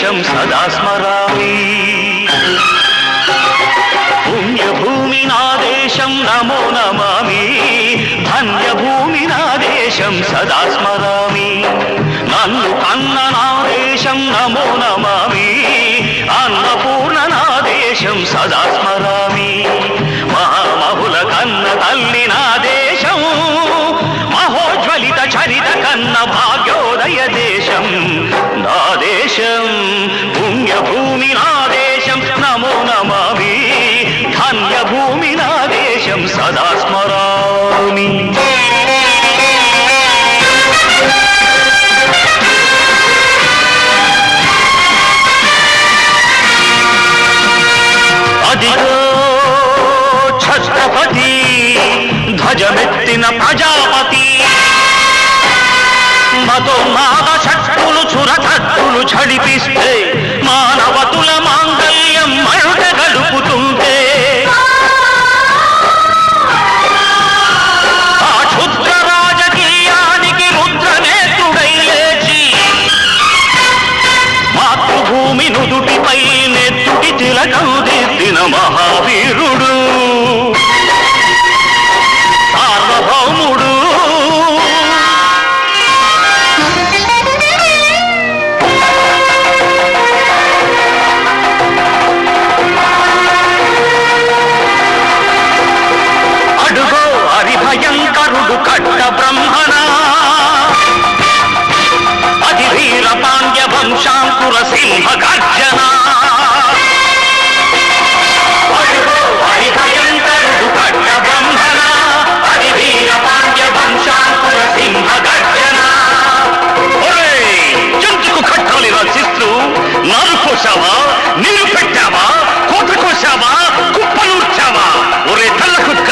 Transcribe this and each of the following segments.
దేశం సదా స్మరామి. పుణ్యభూమి నా దేశం నమో నమామి. ధన్యభూమి నా దేశం సదా స్మరామి. నన్ను కన్న నా దేశం నమో నమామి. అన్నపూర్ణ నా దేశం సదా స్మరామి. మహామహుల కన్న తల్లి నా దేశం. మహోజ్వలిత చరిత కన్న భాగ్యోదయ దేశం నా దేశం. పుణ్యభూమి నా దేశం నమో నమామి. ధన్యభూమి నా దేశం సదా స్మరామి. అదిగో ఛత్రపతి ధ్వజమెత్తిన ప్రజాపతి. మతోన్మాద శక్తులు చురకత్తులు ఝడిపిస్తే మానవతుల మాంగళ్యం మరుట గడుపుతుంటే ఆ క్షుద్ర రాజకీయానికి రుద్రనేత్రుడై లేచి మాతృభూమి నుదుటిపై నెత్తుటి తిలకం దిద్దిన మహావీరుడు సార్వభౌముడు. అడుగో హరిభయంకరుడు కట్ట బ్రహ్మణ. అతి వీర పాండ్య వంశాంకుర సింహ గర్జన. అడుగో హరిభయంకరుడు కట్ట బ్రహ్మణ. అతి వీర పాండ్య వంశాంకుర సింహ గర్జన. జంతుకు కట్టాలి రచిస్తూ నారు కోసావా, నీరు పెట్టావా, కోత కోసావా, కుప్పనూర్చావా? ఒరే తల్ల కుక్క,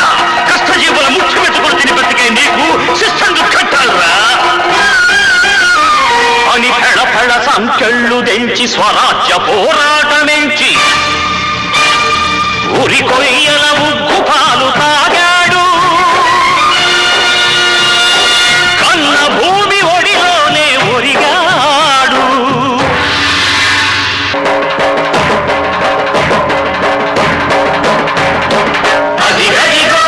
కష్టజీవుల ముఖ్య మెచ్చుకొని తిని బతికే నీకు శిస్తందు కట్టాలరా అని ఫెళ ఫెళ సంఖ్యళ్ళు దెంచి స్వరాజ్య పోరాటమెంచి ఉరి కొయ్యల ఉగ్గు పాలు తాగాడు. కన్న భూమి ఒడిలోనే ఒరిగాడు. అదిగదిగో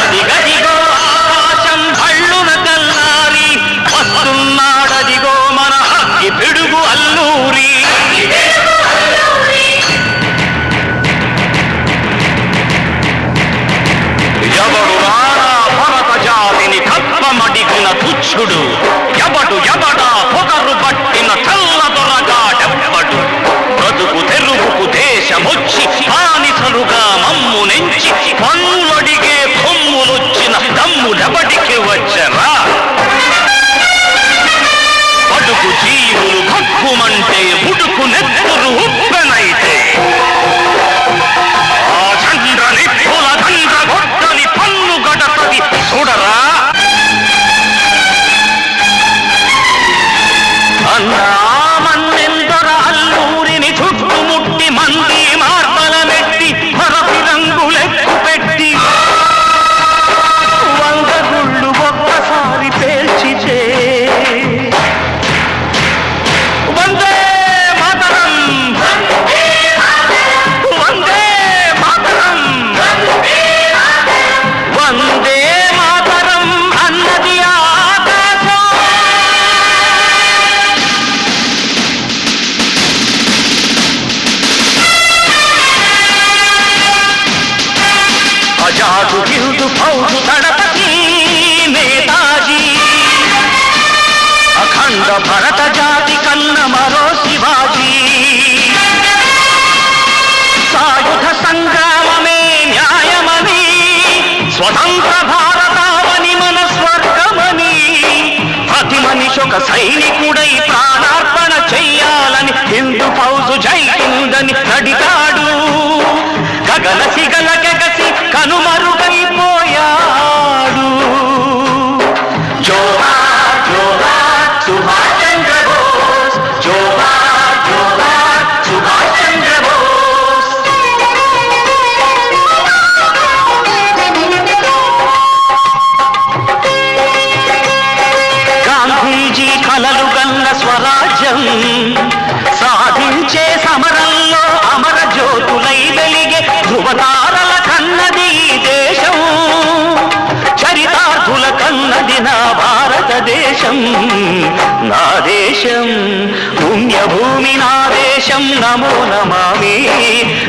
అదిగదిగో ఆకాశం భళ్ళున కల్లారి వస్తున్నాడదిగో మన అగ్గి పిడుగు అల్లూరి. ఎవడు రారా భరత జాతిని కప్పమడిగిన తుచ్చుడు. ఎవడు ఎవడా పొగరు పట్టిన చల్ల దొరగాడెవ్వడు. బ్రతుకు తెరువుకు దేశమొచ్చి బానిసలుగా మమ్ము నెంచి పన్నులడిగే కొమ్ములొచ్చిన దమ్ములెవడికి వచ్చరా? అడుగు జీవులు భగ్గుమంటే ఉడుకు నెత్తురు ఉప్పెనైతే ఆ చంద్ర నిప్పుల దండ్ర గొడ్డని పన్ను గడపది చూడరా? అన్నామన్నెందర అల్లూరిని చుట్టుముట్టి మంది మార్బల మెట్టి మరపి రంగులెక్కు పెట్టి 100 గుళ్ళు ఒక్కసారి పేల్చితే వందే మాతరం, వందే మాతరం, వందే మాతరం అన్నది ఆకాశం. అజాదు హిందు ఫౌజు దళపతి నేతాజీ. అఖండ భరత జాతి కన్న మరో శివాజీ. సాయుధ సంగ్రామమే న్యాయమని, స్వతంత్ర భారతావని మన స్వర్గమని, ప్రతి మనిషొక సైనికుడై ప్రాణార్పణ చెయ్యాలని హిందూ ఫౌజు జైకుందని నడిగాడు. గగన సిగల గగసి కనుమరుగైపోయాడు. జోహార్ జోహార్ సుభాష్ చంద్ర బోస్, జోహార్ జోహార్ సుభాష్ చంద్ర బోస్. గాంధీజీ కలలు గన్న స్వరాజ్యం సాధించే సమరంలో అమర జ్యోతులై వెలిగే ధృవతారల కన్నది ఈ దేశం, చరితార్థుల కన్నది నా భారతదేశం. నా దేశం పుణ్యభూమి నా దేశం నమో నమామి,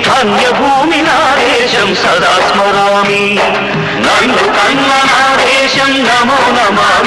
ధన్యభూమి నా దేశం సదా స్మరామి. నన్ను కన్న నా దేశం నమో నమామి.